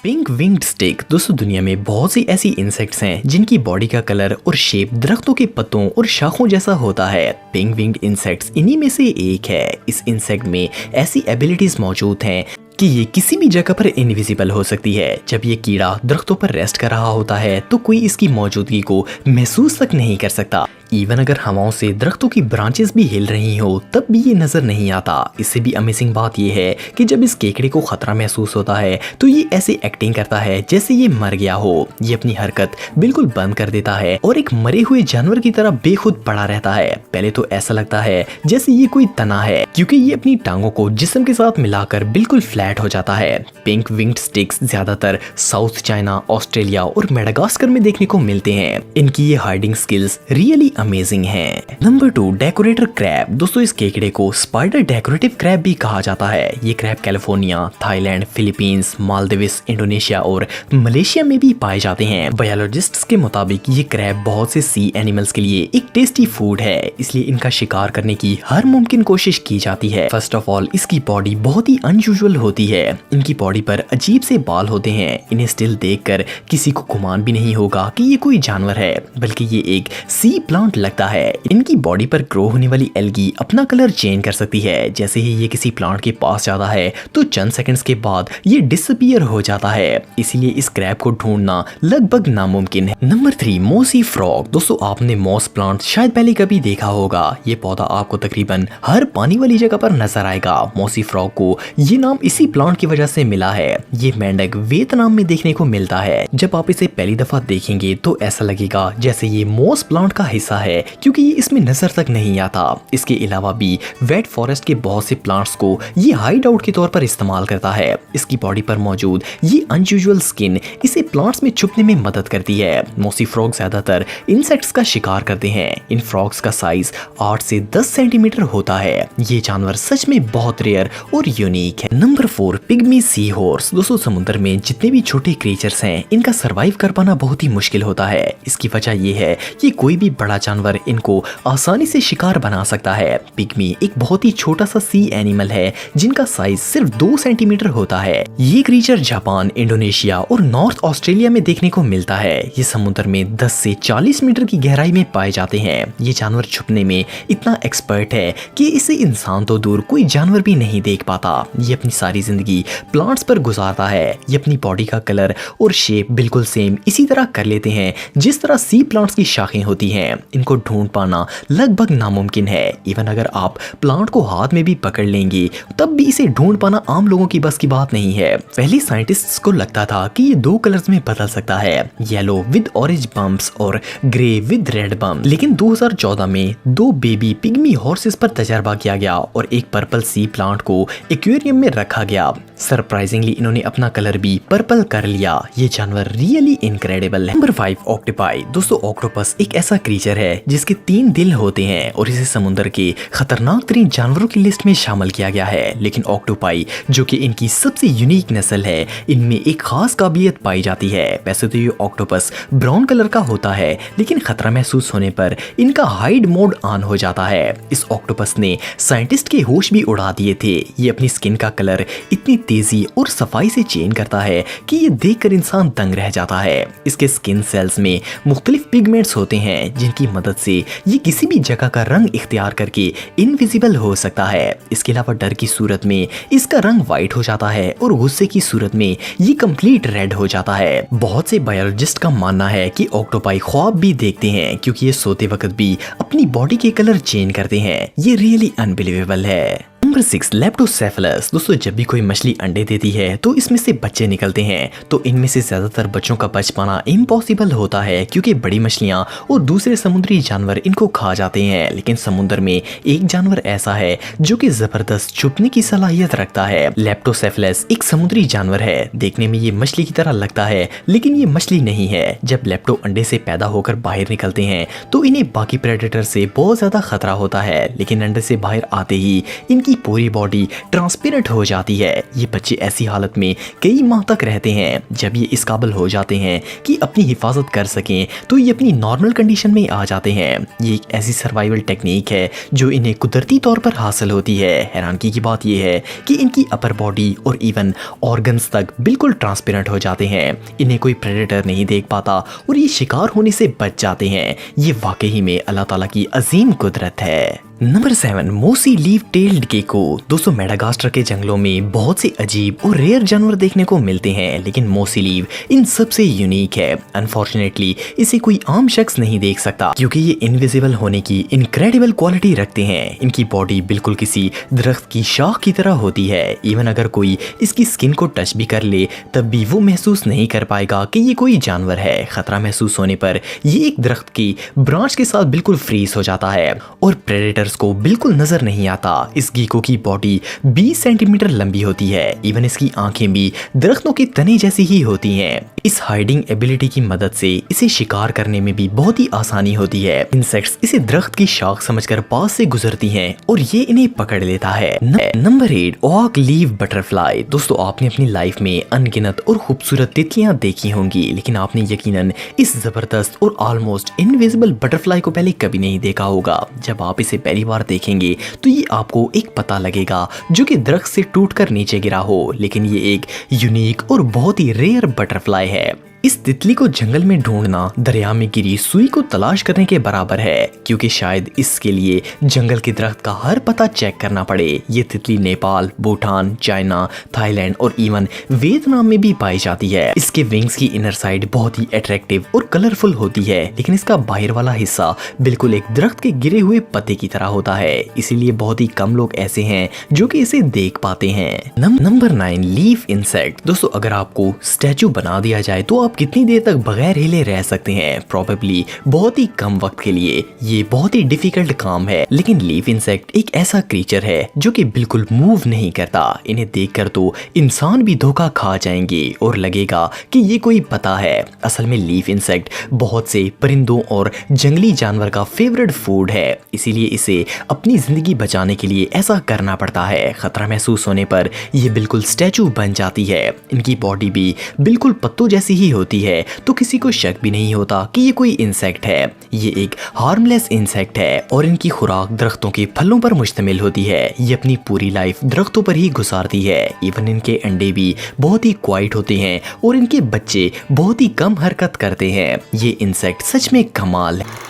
Pink winged stick दोस्तों दुनिया में बहुत सी ऐसी इंसेक्ट्स हैं जिनकी बॉडी का कलर और शेप दरख्तों के पत्तों और शाखों जैसा होता है। पिंक विंग्ड इंसेक्ट्स इन्हीं में से एक है। इस इंसेक्ट में ऐसी एबिलिटीज मौजूद हैं कि ये किसी भी जगह पर इनविजिबल हो सकती है। जब ये कीड़ा दरख्तों पर रेस्ट कर रहा होता है तो कोई इसकी मौजूदगी को महसूस तक नहीं कर सकता। इवन अगर हवाओं से दरख्तों की ब्रांचेस भी हिल रही हो तब भी ये नजर नहीं आता। इससे भी अमेजिंग बात ये है कि जब इस केकड़े को खतरा महसूस होता है तो ये ऐसे एक्टिंग करता है जैसे ये मर गया हो। ये अपनी हरकत बिल्कुल बंद कर देता है और एक मरे हुए जानवर की तरह बेखुद पड़ा रहता है। पहले तो ऐसा लगता है जैसे ये कोई तना है क्योंकि ये अपनी टांगों को जिस्म के साथ मिलाकर बिल्कुल फ्लैट हो जाता है। पिंक विंग्ड स्टिक्स ज्यादातर साउथ चाइना, ऑस्ट्रेलिया और मेडागास्कर में देखने को मिलते हैं। इनकी ये हाइडिंग स्किल्स रियली अमेजिंग है। Number 2, decorator crab. दोस्तों इस केकड़े को स्पाइडर डेकोरेटिव क्रैब भी कहा जाता है। ये crab California, Thailand, Philippines, Maldives, Indonesia और मलेशिया में भी पाए जाते हैं। बायोलॉजिस्ट्स के मुताबिक ये क्रैब बहुत से सी एनिमल्स के लिए एक टेस्टी फूड है, इसलिए इनका शिकार करने की हर मुमकिन कोशिश की जाती है। फर्स्ट ऑफ ऑल इसकी बॉडी बहुत ही अनयूजुअल होती है। इनकी बॉडी पर अजीब से बाल होते हैं। इन्हें स्टिल देखकर किसी को गुमान भी नहीं होगा कि ये कोई जानवर है, बल्कि ये एक सी प्लांट लगता है। इनकी बॉडी पर ग्रो होने वाली एल्गी अपना कलर चेंज कर सकती है। जैसे ही ये किसी प्लांट के पास जाता है तो चंद सेकंड्स के बाद ये डिसअपीयर हो जाता है। इसीलिए इस क्रैब को ढूंढना लगभग नामुमकिन है। नंबर 3, मोसी फ्रॉग। दोस्तों आपने मॉस प्लांट शायद पहले कभी देखा होगा। ये पौधा आपको तकरीबन हर पानी वाली जगह पर नजर आएगा। मोसी फ्रॉग को ये नाम इसी प्लांट की वजह से मिला है। ये मेंढक वियतनाम में देखने को मिलता है। जब आप इसे पहली दफा देखेंगे तो ऐसा लगेगा जैसे ये मॉस प्लांट का हिस्सा है क्योंकि ये इसमें नजर तक नहीं आता। इसके अलावा भी वेट फॉरेस्ट के बहुत से प्लांट्स को ये हाइड आउट के तौर पर इस्तेमाल करता है। इसकी बॉडी पर मौजूद ये अनयूजुअल स्किन इसे प्लांट्स में छुपने में मदद करती है। मोसी फ्रॉग ज्यादातर इंसेक्ट्स का शिकार करते हैं। इन फ्रॉग्स का साइज 8 से 10 सेंटीमीटर होता है। ये जानवर सच में बहुत रेयर और यूनिक है। Number 4, pygmy sea horse. दोस्तों समुद्र में जितने भी छोटे क्रिएचर्स हैं इनका सरवाइव कर पाना बहुत ही मुश्किल होता है। इसकी वजह ये है कि कोई भी बड़ा जानवर इनको आसानी से शिकार बना सकता है। पिग्मी एक बहुत ही छोटा सा सी एनिमल है जिनका साइज सिर्फ 2 सेंटीमीटर होता है। ये क्रीचर जापान, इंडोनेशिया और नॉर्थ ऑस्ट्रेलिया में देखने को मिलता है। ये समुद्र में 10 से 40 मीटर की गहराई में पाए जाते हैं। ये जानवर छुपने में इतना एक्सपर्ट है कि इसे इंसान तो दूर कोई जानवर भी नहीं देख पाता। ये अपनी सारी जिंदगी प्लांट्स पर गुजारता है। ये अपनी बॉडी का कलर और शेप बिल्कुल सेम इसी तरह कर लेते हैं जिस तरह सी प्लांट्स की शाखें होती हैं। इनको ढूंढ पाना लगभग नामुमकिन है। इवन अगर आप प्लांट को हाथ में भी पकड़ लेंगे तब भी इसे ढूंढ पाना आम लोगों की बस की बात नहीं है। पहले साइंटिस्ट्स को लगता था कि ये 2 कलर्स में बदल सकता है, येलो विद ऑरेंज बम्प्स और ग्रे विद रेड बम्प। लेकिन 2014 में 2 बेबी पिग्मी हॉर्सेस पर तजर्बा किया गया और एक पर्पल सी प्लांट को एक्वेरियम में रखा गया। सरप्राइजिंगली इन्होंने अपना कलर भी पर्पल कर लिया। ये जानवर रियली इनक्रेडिबल है। Number 5, octopi. दोस्तों ऑक्टोपस एक ऐसा क्रीचर है जिसके 3 दिल होते हैं और इसे समुद्र के खतरनाक तरीन जानवरों की लिस्ट में शामिल किया गया है। लेकिन ऑक्टोपाई जो कि इनकी सबसे यूनिक नस्ल है, इनमें एक खास काबिलियत पाई जाती है। वैसे तो ये ऑक्टोपस ब्राउन कलर का होता है लेकिन खतरा महसूस होने पर इनका हाइड मोड ऑन हो जाता है। इस ऑक्टोपस ने साइंटिस्ट के होश भी उड़ा दिए थे। ये अपनी स्किन का कलर इतनी तेजी और सफाई से चेंज करता है कि ये देखकर इंसान दंग रह जाता है। इसके स्किन सेल्स में मुख्तलिफ पिगमेंट्स होते हैं जिनकी मदद से ये किसी भी जगह का रंग इख्तियार करके इनविजिबल हो सकता है। इसके अलावा डर की सूरत में इसका रंग व्हाइट हो जाता है और गुस्से की सूरत में ये कंप्लीट रेड हो जाता है। बहुत से बायोलॉजिस्ट का मानना है कि ऑक्टोपाई ख्वाब भी देखते हैं क्योंकि ये सोते वक्त भी अपनी बॉडी के कलर चेंज करते हैं। ये रियली अनबिलीवेबल है। नंबर 6, लेप्टोसेफलस। दोस्तों जब भी कोई मछली अंडे देती है तो इसमें से बच्चे निकलते हैं, तो इनमें से ज्यादातर बच्चों का बच पाना इम्पॉसिबल होता है क्योंकि बड़ी मछलियां और दूसरे समुद्री जानवर इनको खा जाते हैं। लेकिन समुद्र में एक जानवर ऐसा है जो कि जबरदस्त छुपने की सलाहियत रखता है। लेप्टोसेफलस एक समुद्री जानवर है। देखने में ये मछली की तरह लगता है लेकिन ये मछली नहीं है। जब लेप्टो अंडे से पैदा होकर बाहर निकलते हैं तो इन्हें बाकी प्रेडेटर से बहुत ज्यादा खतरा होता है, लेकिन अंडे से बाहर आते ही इनकी इनकी पूरी बॉडी ट्रांसपेरेंट हो जाती है। ये बच्चे ऐसी हालत में कई माह तक रहते हैं। जब ये इस काबिल हो जाते हैं कि अपनी हिफाजत कर सकें तो ये अपनी नॉर्मल कंडीशन में आ जाते हैं। ये एक ऐसी सर्वाइवल टेक्निक है जो इन्हें कुदरती तौर पर हासिल होती है। हैरानगी की बात यह है कि इनकी अपर बॉडी और इवन ऑर्गन्स तक बिल्कुल ट्रांसपेरेंट हो जाते हैं। इन्हें कोई प्रेडेटर नहीं देख पाता और ये शिकार होने से बच जाते हैं। ये वाकई में अल्लाह ताला की अजीम कुदरत है। नंबर 7, मोसी लीफ टेल्ड गेको। दोस्तों, मेडागास्कर के जंगलों में बहुत से अजीब और रेयर जानवर देखने को मिलते हैं, लेकिन मोसी लीफ इन सबसे यूनिक है। अनफॉर्चुनेटली इसे कोई आम शख्स नहीं देख सकता क्योंकि ये इनविजिबल होने की इनक्रेडिबल क्वालिटी रखते हैं। इनकी बॉडी बिल्कुल किसी दरख्त की शाख की तरह होती है। इवन अगर कोई इसकी स्किन को टच भी कर ले तब भी वो महसूस नहीं कर पाएगा कि ये कोई जानवर है। खतरा महसूस होने पर ये एक दरख्त की ब्रांच के साथ बिल्कुल फ्रीज हो जाता है और प्रेडेटर को बिल्कुल नजर नहीं आता। इस गीको की बॉडी 20 सेंटीमीटर लंबी होती है। इवन इसकी आंखें भी दरख्तों के तने जैसी ही होती हैं। इस हाइडिंग एबिलिटी की मदद से इसे शिकार करने में भी बहुत ही आसानी होती है। इंसेक्ट्स इसे दरख्त की शाख समझकर पास से गुजरती हैं और ये इन्हें पकड़ लेता है। Number 8, oak leaf butterfly. दोस्तों, आपने अपनी लाइफ में अनगिनत और खूबसूरत तितलियां देखी होंगी, लेकिन आपने यकीनन इस जबरदस्त और ऑलमोस्ट इनविजिबल बटरफ्लाई को पहले कभी नहीं देखा होगा। जब आप इसे पहली बार देखेंगे तो ये आपको एक पता लगेगा जो कि दरख्त से टूटकर नीचे गिरा हो, लेकिन ये एक यूनिक और बहुत ही रेयर बटरफ्लाई है। इस तितली को जंगल में ढूंढना दरिया में गिरी सुई को तलाश करने के बराबर है, क्योंकि शायद इसके लिए जंगल के दरख्त का हर पता चेक करना पड़े। ये तितली नेपाल, भूटान, चाइना, थाईलैंड और इवन वियतनाम में भी पाई जाती है। इसके विंग्स की इनर साइड बहुत ही अट्रैक्टिव और कलरफुल होती है, लेकिन इसका बाहर वाला हिस्सा बिल्कुल एक दरख्त के गिरे हुए पत्ते की तरह होता है। इसीलिए बहुत ही कम लोग ऐसे हैं जो कि इसे देख पाते हैं। Number 9, leaf insect. दोस्तों, अगर आपको स्टैचू बना दिया जाए तो आप कितनी देर तक बगैर हिले रह सकते हैं? प्रोबेबली बहुत ही कम वक्त के लिए। ये बहुत ही डिफिकल्ट काम है, लेकिन लीफ इंसेक्ट एक ऐसा क्रीचर है जो कि बिल्कुल मूव नहीं करता। इन्हें देखकर तो इंसान भी धोखा खा जाएंगे और लगेगा कि ये कोई पता है। असल में लीफ इंसेक्ट बहुत से परिंदों और जंगली जानवर का फेवरेट फूड है, इसीलिए इसे अपनी जिंदगी बचाने के लिए ऐसा करना पड़ता है। खतरा महसूस होने पर ये बिल्कुल स्टैचू बन जाती है। इनकी बॉडी भी बिल्कुल पत्तों जैसी ही होती है, तो किसी को शक भी नहीं होता कि ये कोई इंसेक्ट है। ये एक हार्मलेस इंसेक्ट है और इनकी खुराक दरख्तों के फलों पर मुश्तमिल होती है। ये अपनी पूरी लाइफ दरख्तों पर ही गुजारती है। इवन इनके अंडे भी बहुत ही क्वाइट होते हैं और इनके बच्चे बहुत ही कम हरकत करते हैं। ये इंसेक्ट सच में कमाल है।